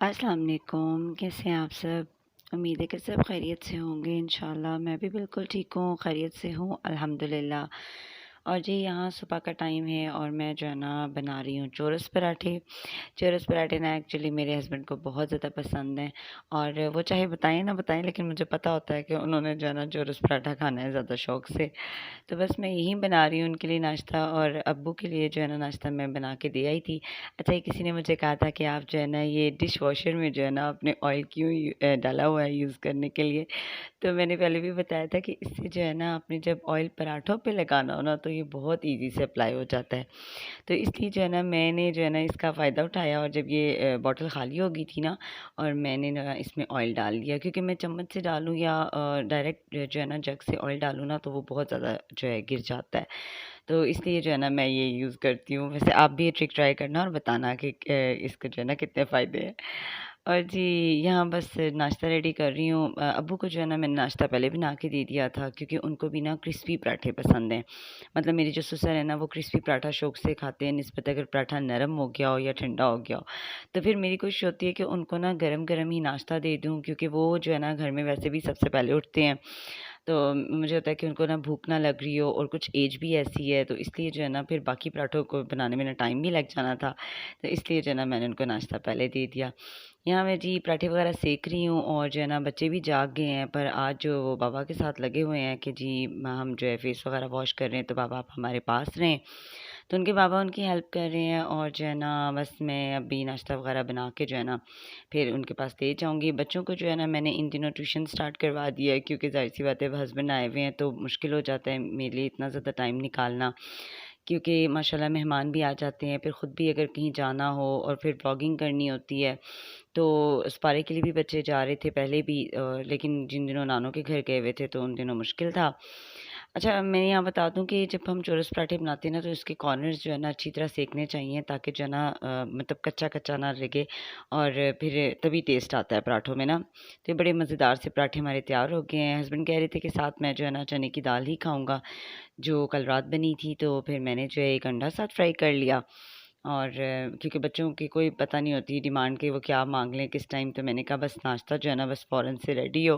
अस्सलाम वालेकुम, कैसे हैं आप सब? उम्मीद है कि सब खैरियत से होंगे इंशाल्लाह। मैं भी बिल्कुल ठीक हूँ, खैरियत से हूँ अल्हम्दुलिल्लाह। और जी यहाँ सुबह का टाइम है और मैं जो है ना बना रही हूँ चोरस पराठे। चोरस पराठे ना एक्चुअली मेरे हस्बैंड को बहुत ज़्यादा पसंद हैं और वो चाहे बताएँ ना बताएँ, लेकिन मुझे पता होता है कि उन्होंने जो है ना चोरस पराठा खाना है ज़्यादा शौक से। तो बस मैं यही बना रही हूँ उनके लिए नाश्ता, और अब्बू के लिए जो है ना नाश्ता मैं बना के दे आई थी। अच्छा, ये किसी ने मुझे कहा था कि आप जो है ना ये डिश वॉशर में जो है ना अपने ऑयल क्यों डाला हुआ है यूज़ करने के लिए। तो मैंने पहले भी बताया था कि इससे जो है ना आपने जब ऑयल पराठों पे लगाना हो ना तो ये बहुत ईज़ी से अप्लाई हो जाता है। तो इसलिए जो है ना मैंने जो है ना इसका फ़ायदा उठाया, और जब ये बॉटल खाली हो गई थी ना और मैंने ना इसमें ऑयल डाल दिया, क्योंकि मैं चम्मच से डालूँ या डायरेक्ट जो है ना जग से ऑयल डालूँ ना तो वो बहुत ज़्यादा जो है गिर जाता है। तो इसलिए जो है ना मैं ये यूज़ करती हूँ। वैसे आप भी ये ट्रिक ट्राई करना और बताना कि इसके जो है ना कितने फ़ायदे हैं। और जी यहाँ बस नाश्ता रेडी कर रही हूँ। अब्बू को जो है ना मैंने नाश्ता पहले बना के दे दिया था, क्योंकि उनको भी ना क्रिस्पी पराठे पसंद हैं। मतलब मेरी जो ससुर है ना वो क्रिस्पी पराठा शौक से खाते हैं, निस्बत अगर पराठा नरम हो गया हो या ठंडा हो गया हो। तो फिर मेरी कोशिश होती है कि उनको ना गरम-गरम ही नाश्ता दे दूँ, क्योंकि वो जो है ना घर में वैसे भी सबसे पहले उठते हैं। तो मुझे होता है कि उनको ना भूख ना लग रही हो, और कुछ एज भी ऐसी है, तो इसलिए जो है ना फिर बाकी पराठों को बनाने में ना टाइम भी लग जाना था। तो इसलिए जो है ना मैंने उनको नाश्ता पहले दे दिया। यहाँ मैं जी पराठे वगैरह सेक रही हूँ, और जो है ना बच्चे भी जाग गए हैं, पर आज जो वो बाबा के साथ लगे हुए हैं कि जी हम जो है फेस वगैरह वॉश कर रहे हैं, तो बाबा आप हमारे पास रहें। तो उनके बाबा उनकी हेल्प कर रहे हैं, और जो है ना बस मैं अभी नाश्ता वगैरह बना के जो है ना फिर उनके पास ले जाऊँगी। बच्चों को जो है ना मैंने इन दिनों ट्यूशन स्टार्ट करवा दिया है, क्योंकि ज़ाहिर-सी बात है अब हस्बैंड आए हुए हैं तो मुश्किल हो जाता है मेरे लिए इतना ज़्यादा टाइम निकालना। क्योंकि माशाल्लाह मेहमान भी आ जाते हैं, फिर ख़ुद भी अगर कहीं जाना हो और फिर व्लॉगिंग करनी होती है, तो इस पारे के लिए भी बच्चे जा रहे थे पहले भी, लेकिन जिन दिनों नानों के घर गए हुए थे तो उन दिनों मुश्किल था। अच्छा, मैं यहाँ बता दूँ कि जब हम चोरस पराठे बनाते हैं ना तो इसके कॉर्नर्स जो है ना अच्छी तरह सेकने चाहिए, ताकि जो है ना मतलब कच्चा-कच्चा ना लगे, और फिर तभी टेस्ट आता है पराठों में ना। तो ये बड़े मज़ेदार से पराठे हमारे तैयार हो गए हैं। हस्बैंड कह रहे थे कि साथ मैं जो है ना चने की दाल ही खाऊँगा, जो कल रात बनी थी, तो फिर मैंने जो है 1 अंडा साथ फ्राई कर लिया। और क्योंकि बच्चों की कोई पता नहीं होती डिमांड कि वो क्या माँग लें किस टाइम, तो मैंने कहा बस नाश्ता जो है ना बस फ़ौरन से रेडी हो।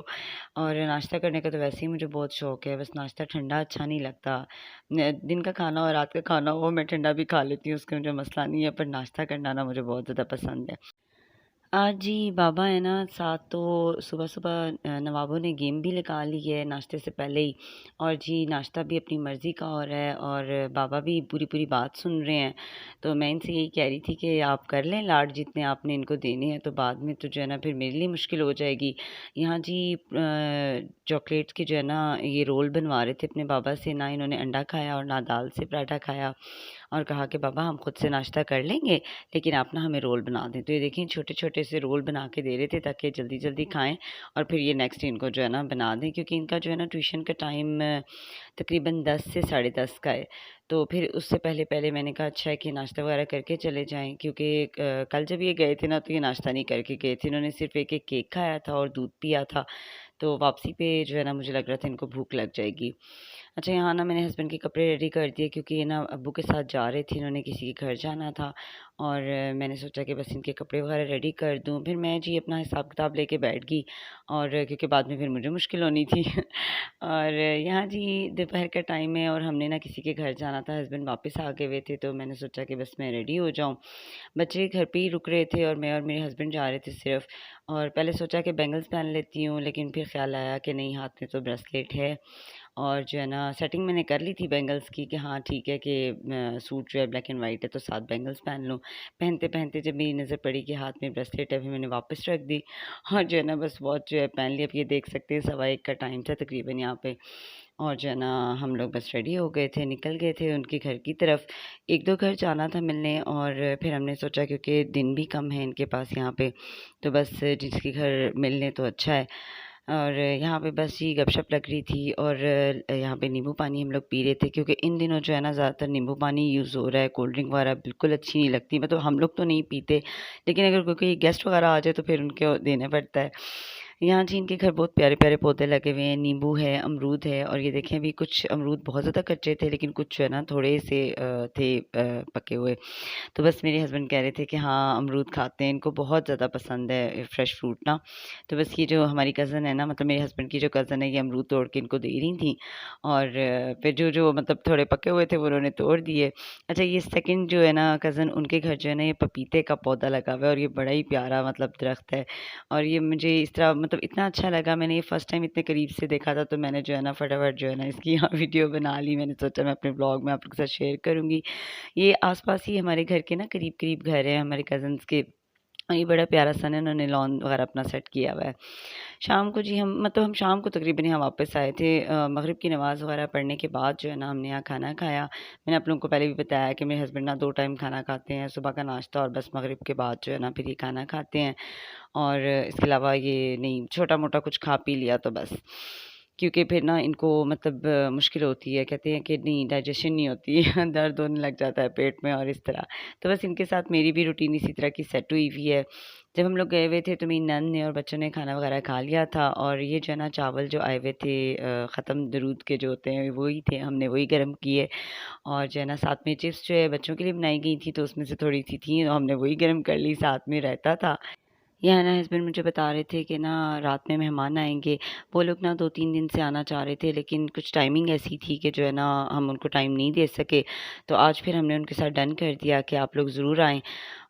और नाश्ता करने का तो वैसे ही मुझे बहुत शौक है, बस नाश्ता ठंडा अच्छा नहीं लगता। दिन का खाना हो, रात का खाना हो, मैं ठंडा भी खा लेती हूँ, उसका मुझे मसला नहीं है, पर नाश्ता करना ना मुझे बहुत ज़्यादा पसंद है। आज जी बाबा है ना साथ, तो सुबह-सुबह नवाबों ने गेम भी लगा ली है नाश्ते से पहले ही, और जी नाश्ता भी अपनी मर्ज़ी का हो रहा है, और बाबा भी पूरी-पूरी बात सुन रहे हैं। तो मैं इनसे यही कह रही थी कि आप कर लें लाड जितने आपने इनको देने हैं, तो बाद में तो जो है ना फिर मेरे लिए मुश्किल हो जाएगी। यहाँ जी चॉकलेट्स के जो है ना ये रोल बनवा रहे थे अपने बाबा से, ना इन्होंने अंडा खाया और ना दाल से पराठा खाया, और कहा कि बाबा हम खुद से नाश्ता कर लेंगे, लेकिन आप ना हमें रोल बना दें। तो ये देखिए छोटे-छोटे से रोल बना के दे रहे थे, ताकि जल्दी-जल्दी खाएँ और फिर ये नेक्स्ट इनको जो है ना बना दें, क्योंकि इनका जो है ना ट्यूशन का टाइम तकरीबन 10 से साढ़े 10 का है। तो फिर उससे पहले-पहले मैंने कहा अच्छा है कि नाश्ता वगैरह करके चले जाएँ, क्योंकि कल जब ये गए थे ना तो ये नाश्ता नहीं करके गए थे। इन्होंने सिर्फ़ एक-एक केक खाया था और दूध पिया था। तो वापसी पे जो है ना मुझे लग रहा था इनको भूख लग जाएगी। अच्छा, यहाँ ना मैंने हस्बैंड के कपड़े रेडी कर दिए, क्योंकि ये ना अब्बू के साथ जा रहे थे, इन्होंने किसी के घर जाना था, और मैंने सोचा कि बस इनके कपड़े वगैरह रेडी कर दूँ। फिर मैं जी अपना हिसाब-किताब लेके बैठ गई, और क्योंकि बाद में फिर मुझे मुश्किल होनी थी। और यहाँ जी दोपहर का टाइम है और हमने ना किसी के घर जाना था, हस्बैंड वापस आ गए हुए थे, तो मैंने सोचा कि बस मैं रेडी हो जाऊँ। बच्चे घर पे ही रुक रहे थे और मैं और मेरे हस्बैंड जा रहे थे सिर्फ़, और पहले सोचा कि बैंगल्स पहन लेती हूँ, लेकिन फिर ख़्याल आया कि नहीं, हाथ में तो ब्रेसलेट है, और जो है ना सेटिंग मैंने कर ली थी बैंगल्स की कि हाँ ठीक है कि सूट जो है ब्लैक एंड वाइट है तो साथ बैंगल्स पहन लूँ। पहनते-पहनते जब मेरी नज़र पड़ी कि हाथ में ब्रेसलेट है, फिर मैंने वापस रख दी, और जो है ना बस वॉच जो है पहन ली। अब ये देख सकते हैं 1:15 का टाइम था तकरीबन यहाँ पे, और जो है ना हम लोग बस रेडी हो गए थे, निकल गए थे उनके घर की तरफ। 1-2 घर जाना था मिलने, और फिर हमने सोचा क्योंकि दिन भी कम है इनके पास यहाँ पे, तो बस जिसके घर मिल लें तो अच्छा है। और यहाँ पे बस ये गपशप लग रही थी, और यहाँ पे नींबू पानी हम लोग पी रहे थे, क्योंकि इन दिनों जो है ना ज़्यादातर नींबू पानी यूज़ हो रहा है, कोल्ड ड्रिंक वगैरह बिल्कुल अच्छी नहीं लगती। मतलब हम लोग तो नहीं पीते, लेकिन अगर कोई गेस्ट वगैरह आ जाए तो फिर उनको देना पड़ता है। यहाँ जी इनके घर बहुत प्यारे-प्यारे पौधे लगे हुए हैं, नींबू है, अमरूद है और ये देखें अभी कुछ अमरूद बहुत ज़्यादा कच्चे थे लेकिन कुछ जो है ना थोड़े से थे पके हुए। तो बस मेरे हस्बैंड कह रहे थे कि हाँ, अमरूद खाते हैं, इनको बहुत ज़्यादा पसंद है फ्रेश फ्रूट ना। तो बस ये जो हमारी कज़न है ना मतलब मेरे हस्बैंड की जो कज़न है ये अमरूद तोड़ के इनको दे रही थी और फिर जो मतलब थोड़े पके हुए थे वो उन्होंने तोड़ दिए। अच्छा ये सेकंड जो है ना कज़न उनके घर जो है ना ये पपीते का पौधा लगा हुआ है और ये बड़ा ही प्यारा मतलब दरख्त है और ये मुझे इस तरह मतलब इतना अच्छा लगा मैंने ये फर्स्ट टाइम इतने करीब से देखा था तो मैंने जो है ना फटाफट जो है ना इसकी यहाँ वीडियो बना ली। मैंने सोचा मैं अपने ब्लॉग में आप लोग के साथ शेयर करूँगी। ये आस-पास ही हमारे घर के ना करीब-करीब घर हैं हमारे कज़न्स के और ये बड़ा प्यारा सा ना उन्होंने लॉन वगैरह अपना सेट किया हुआ है। शाम को जी हम शाम को तकरीबन यहाँ वापस आए थे मगरिब की नमाज़ वगैरह पढ़ने के बाद जो है ना हमने यहाँ खाना खाया। मैंने आप लोगों को पहले भी बताया कि मेरे हस्बैंड ना 2 टाइम खाना खाते हैं, सुबह का नाश्ता और बस मगरिब के बाद जो है ना फिर ये खाना खाते हैं और इसके अलावा ये नहीं छोटा-मोटा कुछ खा पी लिया तो बस। क्योंकि फिर ना इनको मतलब मुश्किल होती है, कहते हैं कि नहीं डाइजेशन नहीं होती दर्द होने लग जाता है पेट में और इस तरह। तो बस इनके साथ मेरी भी रूटीन इसी तरह की सेट हुई हुई है। जब हम लोग गए हुए थे तो मेरी नंद ने और बच्चों ने खाना वगैरह खा लिया था और ये जो है ना चावल जो आए हुए थे ख़त्म दरूद के जो होते हैं वही थे, हमने वही गरम किए और जो है ना साथ में चिप्स जो है बच्चों के लिए बनाई गई थी तो उसमें से थोड़ी-सी थी तो हमने वही गरम कर ली, साथ में रायता था। यहाँ ना हस्बैंड मुझे बता रहे थे कि ना रात में मेहमान आएँगे। वो लोग ना 2-3 दिन से आना चाह रहे थे लेकिन कुछ टाइमिंग ऐसी थी कि जो है ना हम उनको टाइम नहीं दे सके। तो आज फिर हमने उनके साथ डन कर दिया कि आप लोग ज़रूर आएँ।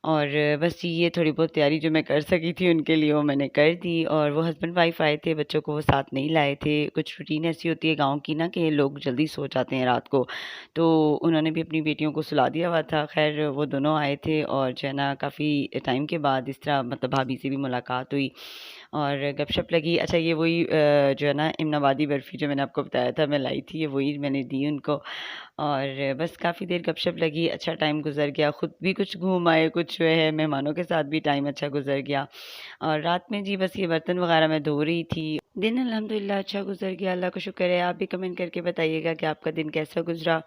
और बस ये थोड़ी बहुत तैयारी जो मैं कर सकी थी उनके लिए वो मैंने कर दी और वो हस्बैंड वाइफ़ आए थे, बच्चों को वो साथ नहीं लाए थे। कुछ रूटीन ऐसी होती है गाँव की ना कि लोग जल्दी सो जाते हैं रात को। तो उन्होंने भी अपनी बेटियों को सुला दिया हुआ था। ख़ैर वो दोनों आए थे और जो है ना काफ़ी टाइम के बाद इस तरह मतलब भाभी से भी मुलाकात हुई और गपशप लगी। अच्छा ये वही जो है ना इमनाबादी बर्फ़ी जो मैंने आपको बताया था मैं लाई थी, ये वही मैंने दी उनको और बस काफ़ी देर गपशप लगी, अच्छा टाइम गुज़र गया। खुद भी कुछ घूम आए, कुछ जो है मेहमानों के साथ भी टाइम अच्छा गुज़र गया और रात में जी बस ये बर्तन वग़ैरह मैं धो रही थी। दिन अल्हम्दुलिल्लाह अच्छा गुज़र गया, अल्लाह का शुक्र है। आप भी कमेंट करके बताइएगा कि आपका दिन कैसा गुज़रा।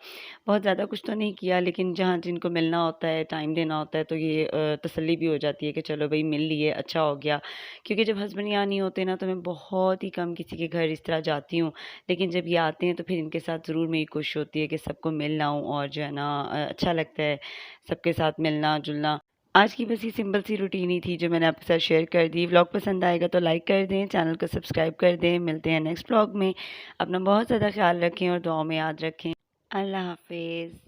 बहुत ज़्यादा कुछ तो नहीं किया लेकिन जहाँ जिनको मिलना होता है, टाइम देना होता है तो ये तसल्ली भी हो जाती है कि चलो भई मिल लिए, अच्छा हो गया। क्योंकि जब हस्बैंड यहाँ नहीं होते ना तो मैं बहुत ही कम किसी के घर इस तरह जाती हूँ। लेकिन जब ये आते हैं तो फिर इनके साथ ज़रूर मेरी कोशिश होती है कि सबको मिल आऊँ और जो है ना अच्छा लगता है सबके साथ मिलना-जुलना। आज की बस ये सिंपल सी रूटीन ही थी जो मैंने आपके साथ शेयर कर दी। व्लॉग पसंद आएगा तो लाइक कर दें, चैनल को सब्सक्राइब कर दें। मिलते हैं नेक्स्ट व्लॉग में। अपना बहुत ज़्यादा ख़्याल रखें और दुआओं में याद रखें। अल्लाह हाफ़िज़।